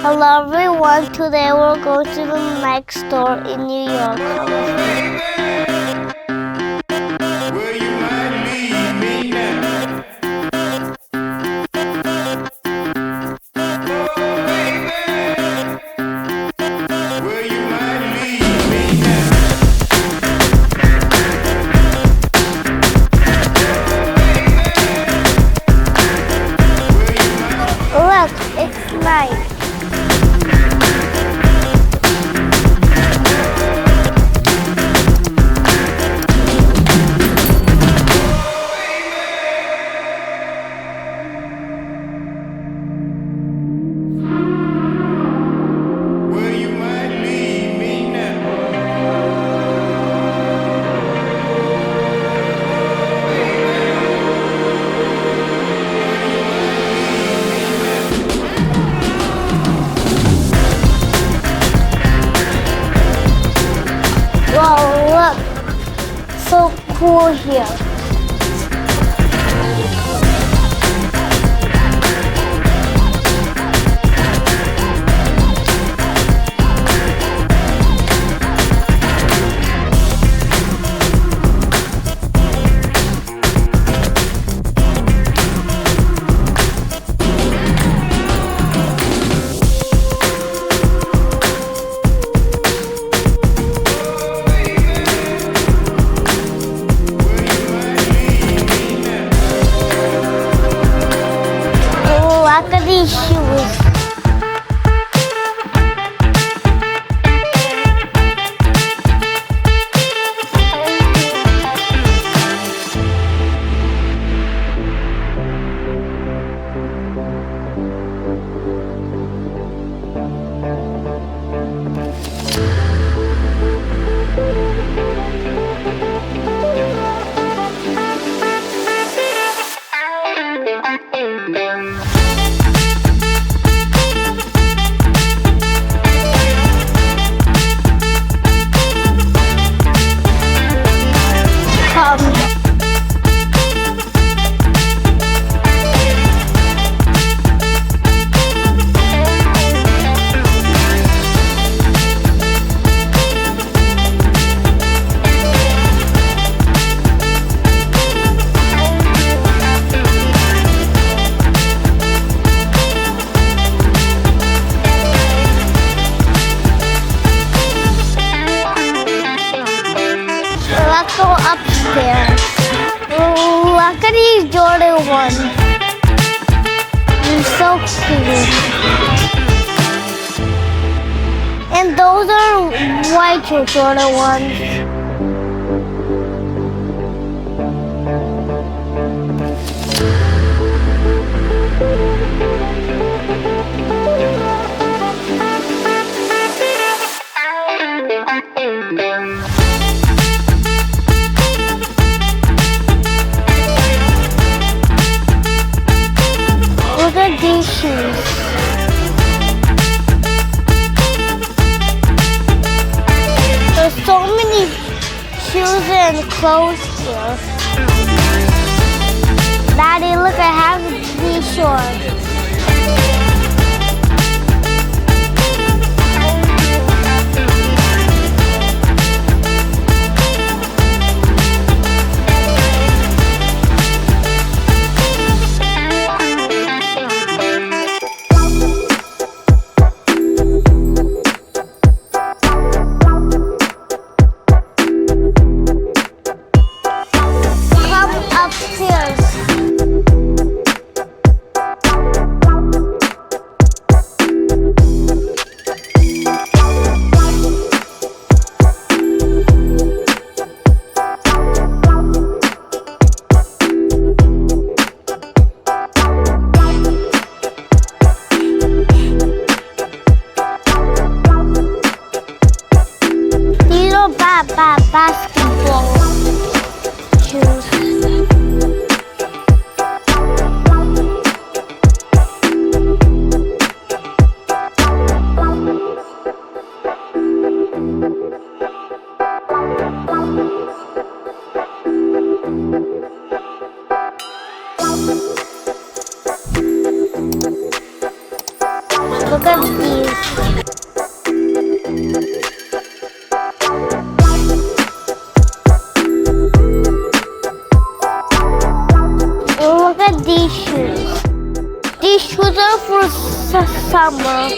Hello everyone, today we're going to the Nike store in New York. Will you mind leave me now? Oh, baby. Will you mind leave me now? Look, it's Nike. Will you mind leave me now? Wow, look, so cool here. Look at these shoes. Let's go upstairs. Look at these Jordan ones. They're so cute. And those are white Jordan ones. Look at these shoes. There's so many shoes and clothes here. Daddy, look, I have these shorts. Upstairs. These are basketball shoes. Look at these. Mama.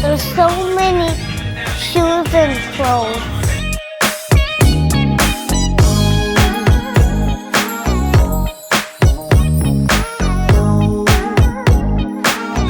There's so many shoes and clothes.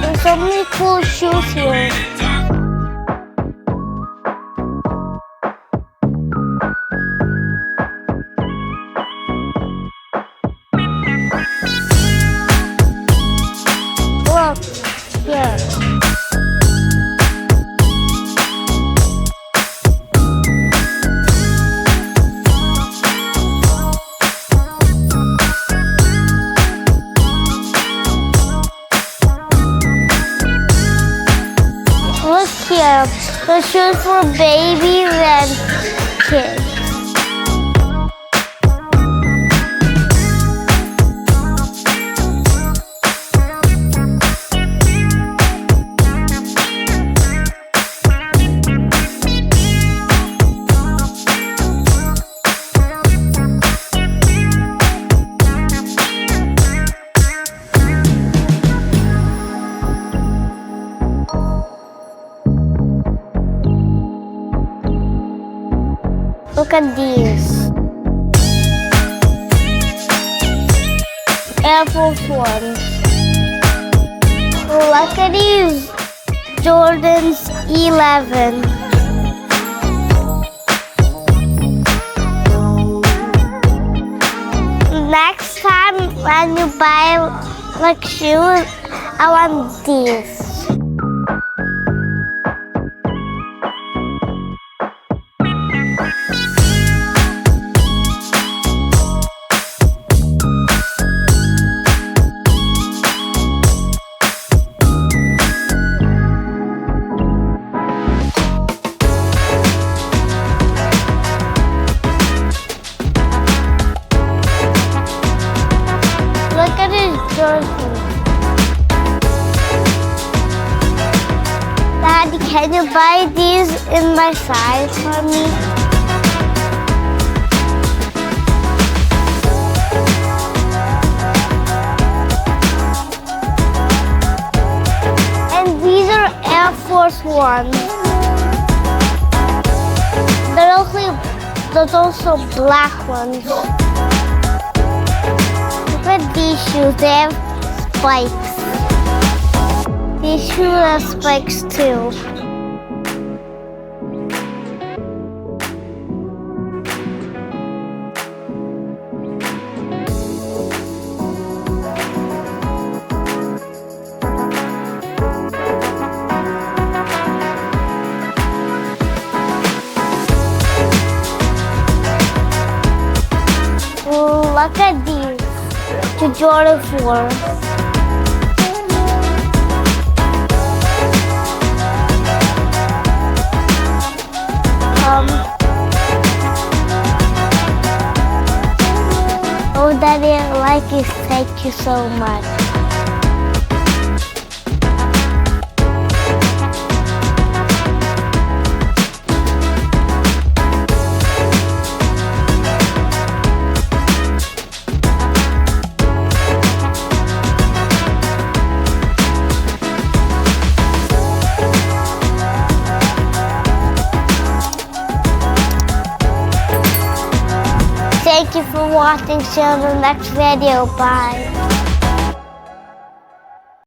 There's so many cool shoes here. Look, here. Look here, the shoes for babies and kids. Look at these. Air Force Ones. Look at these. Jordan's 11. Next time when you buy like shoes, I want these. Look at his jersey. Daddy, can you buy these in my size for me? And these are Air Force Ones. There's also black ones. Look at these shoes, they have spikes. These shoes have spikes too. Look at these, the Jordan 4. Oh, Daddy, I like you. Thank you so much. you for watching. See you in the next video. Bye.